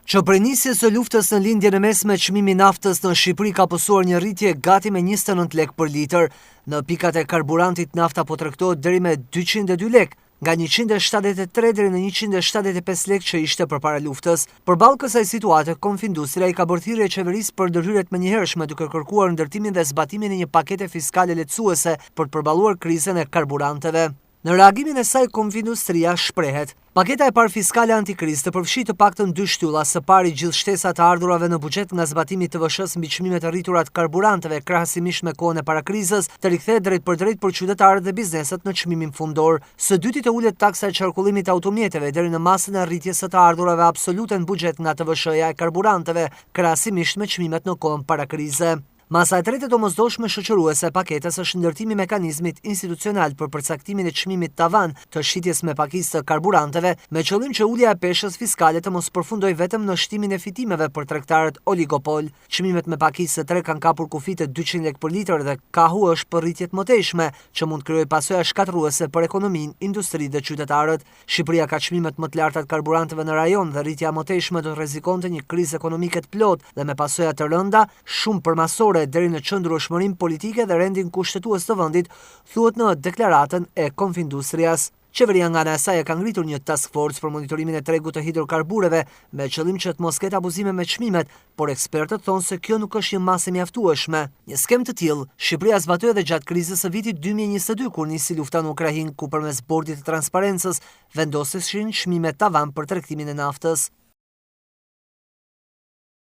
Çoprenisjes së luftës në lindjen e mesme çmimi i naftës në Shqipëri ka pësuar një rritje gati me 29 lek për litër. Në pikat e karburantit nafta po tregtohet deri me 202 lek, nga 173 deri në 175 lek që ishte përpara luftës. Përballë kësaj situate, Konfindustria i ka bërë thirrje qeverisë për ndërhyrje të menjëhershme duke kërkuar ndërtimin dhe zbatimin e një pakete fiskale lehtësuese për të përballuar krizën e karburanteve. Në reagimin e saj, Konfindustria shprehet: paketa e parë fiskale antikrizë të përfshi të paktën 2 shtylla, së pari gjithë shtesat të ardhurave në buxhet nga zbatimi të TVSH-s mbi çmimet e rritura të karburanteve krahasimisht me kohën e parakrizës, të rikthehet drejt për drejt për qytetarët dhe bizneset në çmimin fundor. Së dyti të ulet taksa e qarkullimit të automjeteve deri në masën e rritjes së të ardhurave absolute në buxhet nga TVSH-ja e karburanteve krahasimisht me çmimet në kohën parakrize. Masa e tretë e domosdoshme shoqëruese e paketës është ndërtimi i mekanizmit institucional për përcaktimin e çmimit tavan të shitjes me pakisë të karburanteve, me qëllim që ulja e peshës fiskale të mos përfundojë vetëm në shtimin e fitimeve për tregtarët oligopol. Çmimet me pakisë të tre kanë kapur kufi të 200 lek për litër dhe kahu është për rritje të mëtejshme, që mund krijojë pasoja shkatërruese për ekonominë, industrinë dhe qytetarët. Shqipëria ka çmimet më të larta të karburanteve në rajon dhe rritja e mëtejshme do të rrezikonte një krizë ekonomike të plotë dhe me pasoja të rënda, shumë përmasore deri në qëndrueshmërinë politike dhe rendin kushtetues të vendit, thuhet në deklaratën e Konfindustrias. Qeveria nga ana e saj ka ngritur një task force për monitorimin e tregut të hidrokarbureve me qëllim që të mos ketë abuzime me çmimet, por ekspertët thonë se kjo nuk është një masë e mjaftueshme. Një skem të tillë, Shqipëria zbatoi edhe gjatë krizës së vitit 2022 kur nisi lufta në Ukrainë, ku përmes bordit të transparencës vendoseshin çmime tavan për tregtimin e naftës.